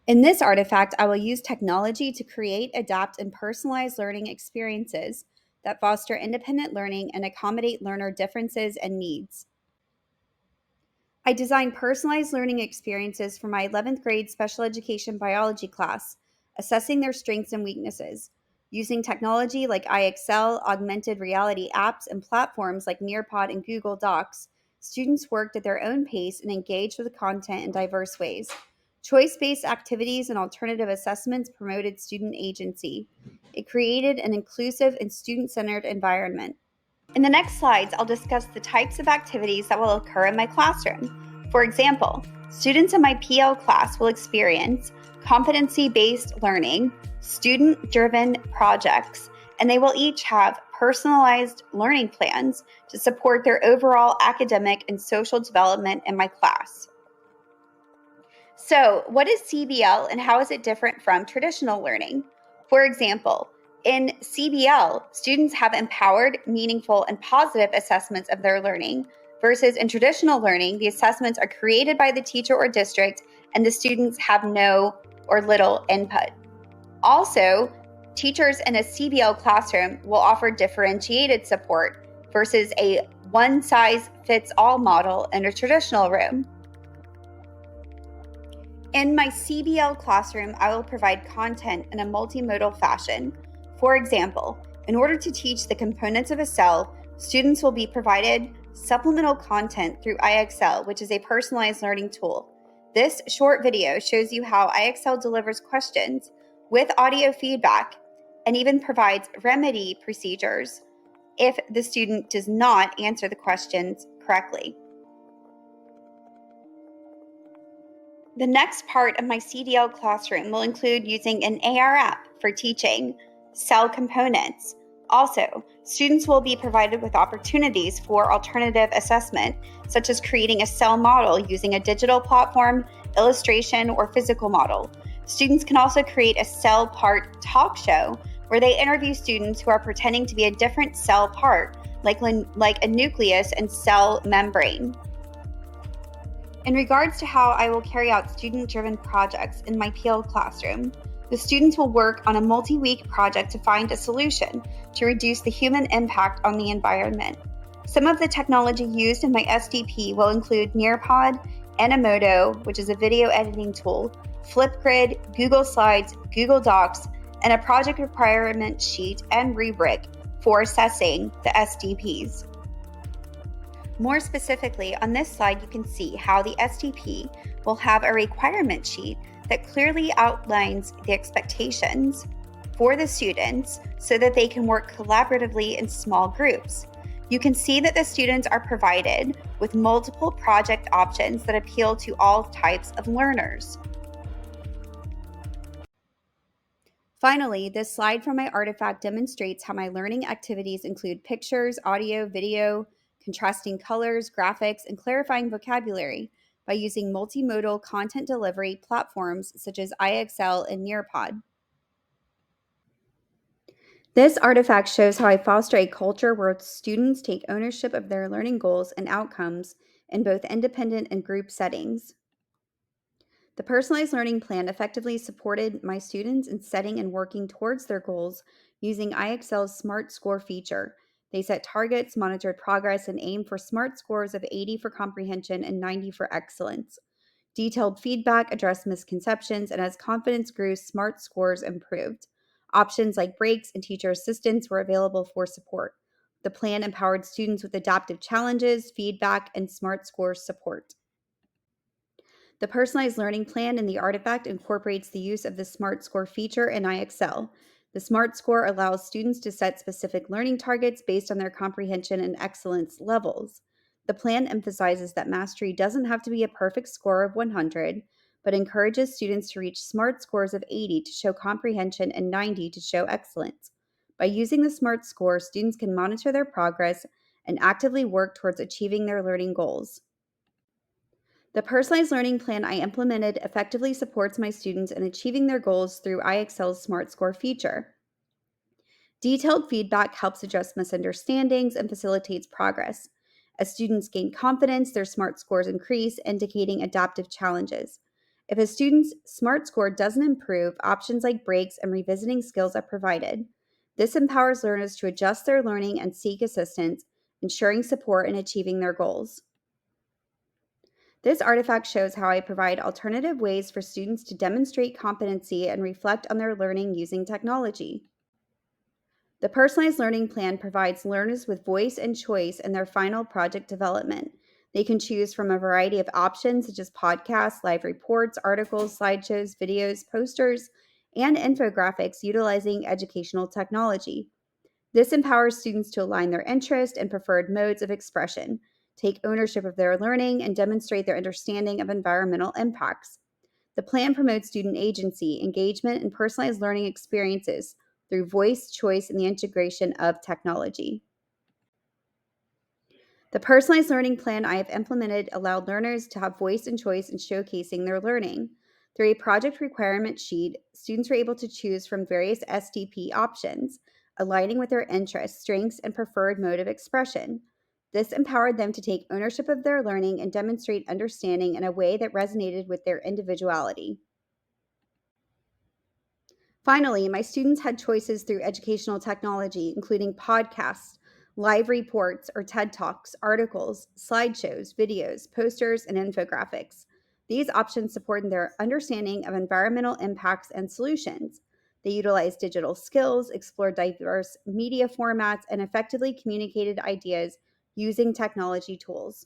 In this artifact, I will use technology to create, adapt, and personalize learning experiences that foster independent learning and accommodate learner differences and needs. I designed personalized learning experiences for my 11th grade special education biology class, assessing their strengths and weaknesses. Using technology like IXL, augmented reality apps, and platforms like Nearpod and Google Docs, students worked at their own pace and engaged with the content in diverse ways. Choice based activities and alternative assessments promoted student agency. It created an inclusive and student centered environment. In the next slides, I'll discuss the types of activities that will occur in my classroom. For example, students in my PL class will experience competency-based learning, student-driven projects, and they will each have personalized learning plans to support their overall academic and social development in my class. So, what is CBL and how is it different from traditional learning? For example, in CBL, students have empowered, meaningful, and positive assessments of their learning, versus in traditional learning, the assessments are created by the teacher or district, and the students have no or little input. Also, teachers in a CBL classroom will offer differentiated support versus a one-size-fits-all model in a traditional room. In my CBL classroom, I will provide content in a multimodal fashion. For example, in order to teach the components of a cell, students will be provided supplemental content through IXL, which is a personalized learning tool. This short video shows you how IXL delivers questions with audio feedback and even provides remedy procedures if the student does not answer the questions correctly. The next part of my CDL classroom will include using an AR app for teaching cell components. Also, students will be provided with opportunities for alternative assessment, such as creating a cell model using a digital platform, illustration, or physical model. Students can also create a cell part talk show where they interview students who are pretending to be a different cell part, like a nucleus and cell membrane. In regards to how I will carry out student-driven projects in my PL classroom, the students will work on a multi-week project to find a solution to reduce the human impact on the environment. Some of the technology used in my SDP will include Nearpod, Animoto, which is a video editing tool, Flipgrid, Google Slides, Google Docs, and a project requirement sheet and rubric for assessing the SDPs. More specifically, on this slide, you can see how the SDP will have a requirement sheet that clearly outlines the expectations for the students so that they can work collaboratively in small groups. You can see that the students are provided with multiple project options that appeal to all types of learners. Finally, this slide from my artifact demonstrates how my learning activities include pictures, audio, video, contrasting colors, graphics, and clarifying vocabulary by using multimodal content delivery platforms such as IXL and Nearpod. This artifact shows how I foster a culture where students take ownership of their learning goals and outcomes in both independent and group settings. The personalized learning plan effectively supported my students in setting and working towards their goals using IXL's Smart Score feature. They set targets, monitored progress, and aimed for SMART scores of 80 for comprehension and 90 for excellence. Detailed feedback addressed misconceptions, and as confidence grew, SMART scores improved. Options like breaks and teacher assistance were available for support. The plan empowered students with adaptive challenges, feedback, and SMART score support. The personalized learning plan in the artifact incorporates the use of the SMART Score feature in IXL. The SMART Score allows students to set specific learning targets based on their comprehension and excellence levels. The plan emphasizes that mastery doesn't have to be a perfect score of 100, but encourages students to reach SMART scores of 80 to show comprehension and 90 to show excellence. By using the SMART Score, students can monitor their progress and actively work towards achieving their learning goals. The personalized learning plan I implemented effectively supports my students in achieving their goals through IXL's SMART Score feature. Detailed feedback helps address misunderstandings and facilitates progress. As students gain confidence, their SMART scores increase, indicating adaptive challenges. If a student's SMART score doesn't improve, options like breaks and revisiting skills are provided. This empowers learners to adjust their learning and seek assistance, ensuring support in achieving their goals. This artifact shows how I provide alternative ways for students to demonstrate competency and reflect on their learning using technology. The personalized learning plan provides learners with voice and choice in their final project development. They can choose from a variety of options such as podcasts, live reports, articles, slideshows, videos, posters, and infographics utilizing educational technology. This empowers students to align their interest and preferred modes of expression, take ownership of their learning, and demonstrate their understanding of environmental impacts. The plan promotes student agency, engagement, and personalized learning experiences through voice, choice, and the integration of technology. The personalized learning plan I have implemented allowed learners to have voice and choice in showcasing their learning. Through a project requirement sheet, students were able to choose from various STP options, aligning with their interests, strengths, and preferred mode of expression. This empowered them to take ownership of their learning and demonstrate understanding in a way that resonated with their individuality. Finally, my students had choices through educational technology, including podcasts, live reports or TED Talks, articles, slideshows, videos, posters, and infographics. These options supported their understanding of environmental impacts and solutions. They utilized digital skills, explored diverse media formats, and effectively communicated ideas using technology tools.